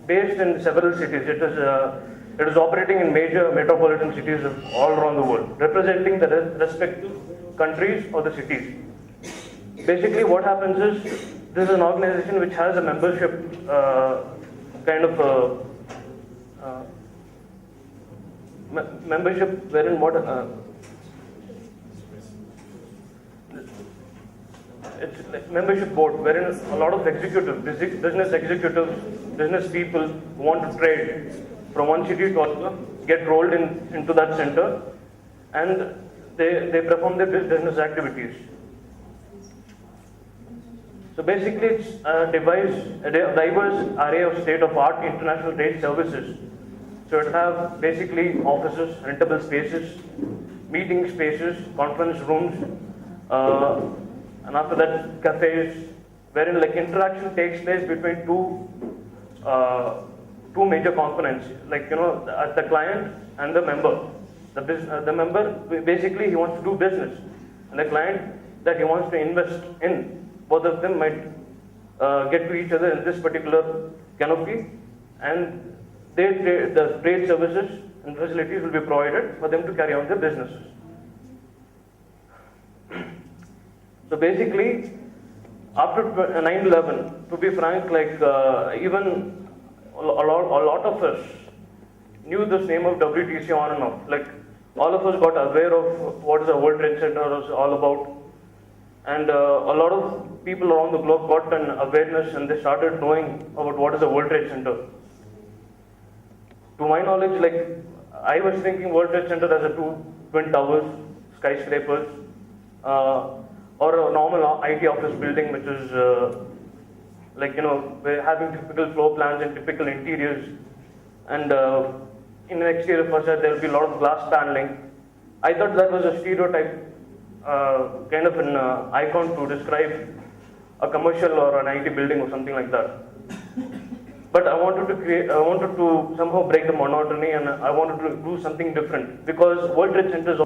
based in several cities. It is operating in major metropolitan cities all around the world, representing the respective countries or the cities. Basically, what happens is this is an organization which has a membership membership wherein it's like membership board wherein a lot of executives, business executives, business people who want to trade from one city to another get rolled into that center, and they perform their business activities. So basically, it's a diverse array of state-of-art international trade services. So it have basically offices, rentable spaces, meeting spaces, conference rooms, and after that cafes, wherein like interaction takes place between two major components, like the client and the member. The member basically he wants to do business, and the client that he wants to invest in. Both of them might get to each other in this particular canopy, and the trade services and facilities will be provided for them to carry on their businesses. So basically, after 9/11, to be frank, like even a lot of us knew this name of WTC on and off. Like all of us got aware of what the World Trade Center was all about. And a lot of people around the globe got an awareness and they started knowing about what is the World Trade Center. To my knowledge, like I was thinking World Trade Center as a two twin towers, skyscrapers, or a normal IT office building, which is we're having typical floor plans and typical interiors. And in the exterior facade, there will be a lot of glass paneling. I thought that was a stereotype. Kind of an icon to describe a commercial or an IT building or something like that. But I wanted to somehow break the monotony, and I wanted to do something different, because World Trade Center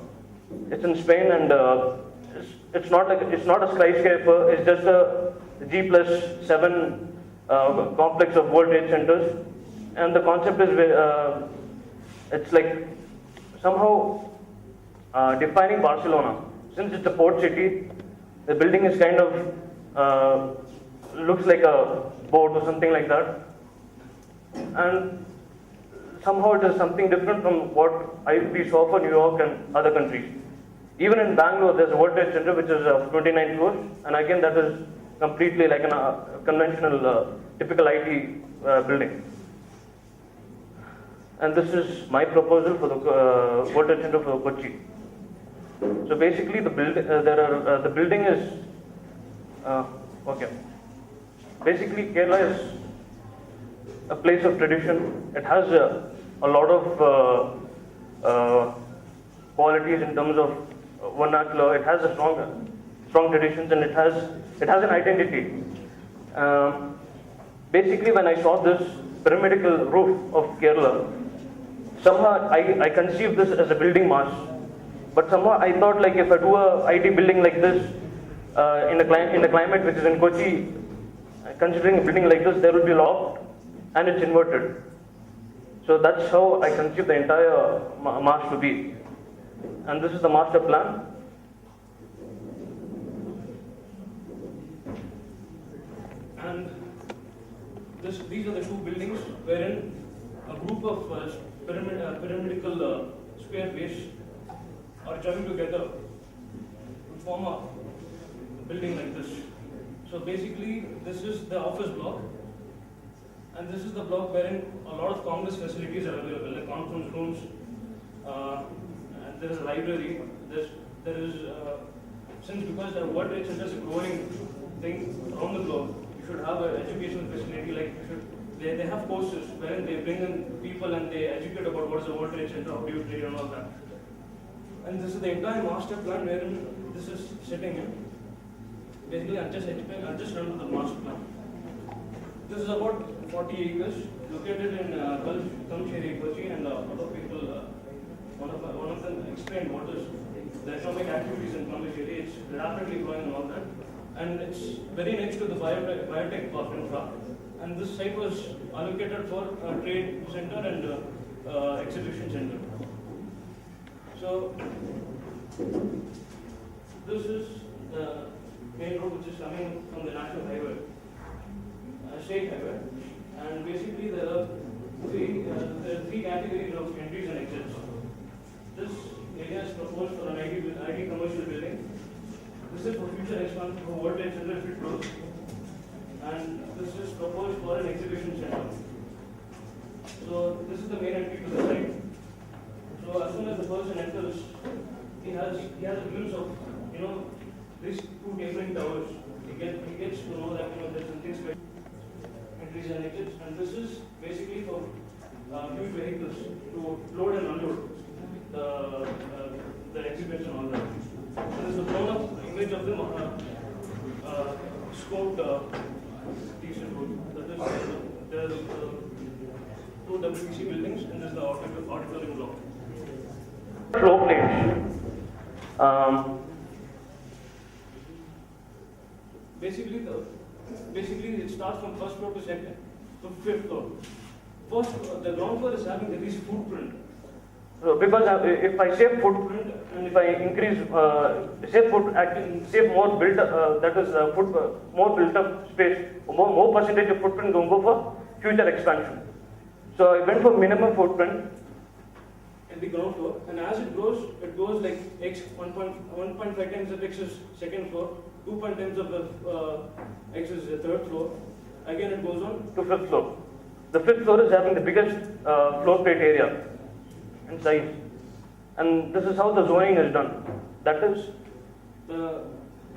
it's in Spain, and it's not a skyscraper. It's just a G+7 complex of World Trade Centers, and the concept is it's like somehow defining Barcelona. Since it's a port city, the building is kind of looks like a boat or something like that, and somehow it is something different from what we saw for New York and other countries. Even in Bangalore, there's a World Trade Center which is of 29 floors, and again that is completely like a conventional, typical IT building. And this is my proposal for the World Trade Center for Kochi. So basically, the building is okay. Basically, Kerala is a place of tradition. It has a lot of qualities in terms of vernacular. It has a strong traditions, and it has an identity. Basically, when I saw this pyramidical roof of Kerala, somehow I conceived this as a building mass. But somehow I thought, like, if I do a IT building like this in a climate which is in Kochi, considering a building like this, there will be loft and it's inverted. So that's how I conceived the entire mass to be. And this is the master plan. And these are the two buildings wherein a group of pyramidical square base are joined together to form a building like this. So basically, this is the office block, and this is the block wherein a lot of Congress facilities are available, like conference rooms, and there is a library. There is because the World Trade Center is a growing thing around the globe, you should have an educational facility. Like they have courses wherein they bring in people and they educate about what is the World Trade Center, how do you trade, and all that. And this is the entire master plan wherein this is sitting in. Basically, I'll just run the master plan. This is about 40 acres, located in Kamsheri, Kochi, and a lot of people, one of them explained what is the economic activities in Kamsheri. It's rapidly growing and all that. And it's very next to the biotech park infra. and this site was allocated for a trade center and exhibition center. So this is the main road which is coming from the national highway, state highway, and basically there are three categories of entries and exits. This area is proposed for an IT commercial building. This is for future expansion for World Trade Center if it grows, and this is proposed for an exhibition center. So this is the main entry to the site. So as soon as the person enters, he has a glimpse of these two neighboring towers. He gets to know that there's something special. Entries and exits, and this is basically for huge vehicles to load and unload the exhibits and all that. So this is a blown-up image of the scoped decent road. That is there's two WTC buildings, and there's the auditorium block. Floor plates. Basically, it starts from first floor to second to fifth floor. The ground floor is having at least footprint. So because if I say footprint and if I increase, say more built, that is more built up space, more percentage of footprint don't go for future expansion. So I went for minimum footprint in the ground floor, and as it goes like x 1.5 times of x is second floor, 2 times of the x is the third floor. Again, it goes on to fifth floor. The fifth floor is having the biggest floor plate area and size, and this is how the zoning is done. That is, the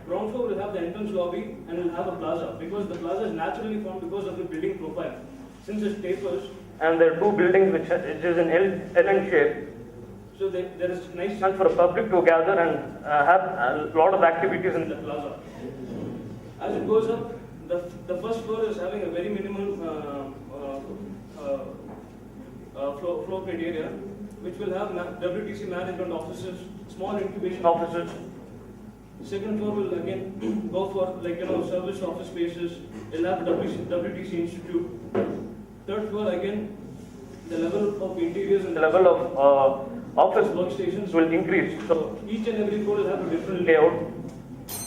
ground floor will have the entrance lobby and will have a plaza, because the plaza is naturally formed because of the building profile. Since it tapers, and there are two buildings which is in L shape, so there is nice chance for the public to gather and have a lot of activities in the plaza. As it goes up, the first floor is having a very minimal floor plate area, which will have WTC management offices, small incubation offices. Second floor will again go for service office spaces. It'll have WTC Institute. Third floor again, the level of interiors and the level of office workstations will increase. So each and every floor will have a different layout.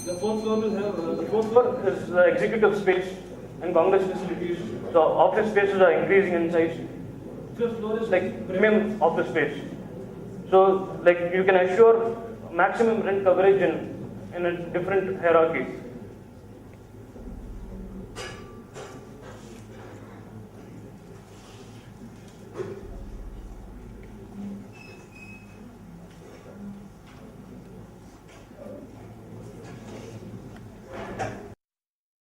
The fourth floor will have the fourth floor is the executive space and congress facilities. So office spaces are increasing in size. Fifth floor is like premium office space. So you can assure maximum rent coverage in a different hierarchy.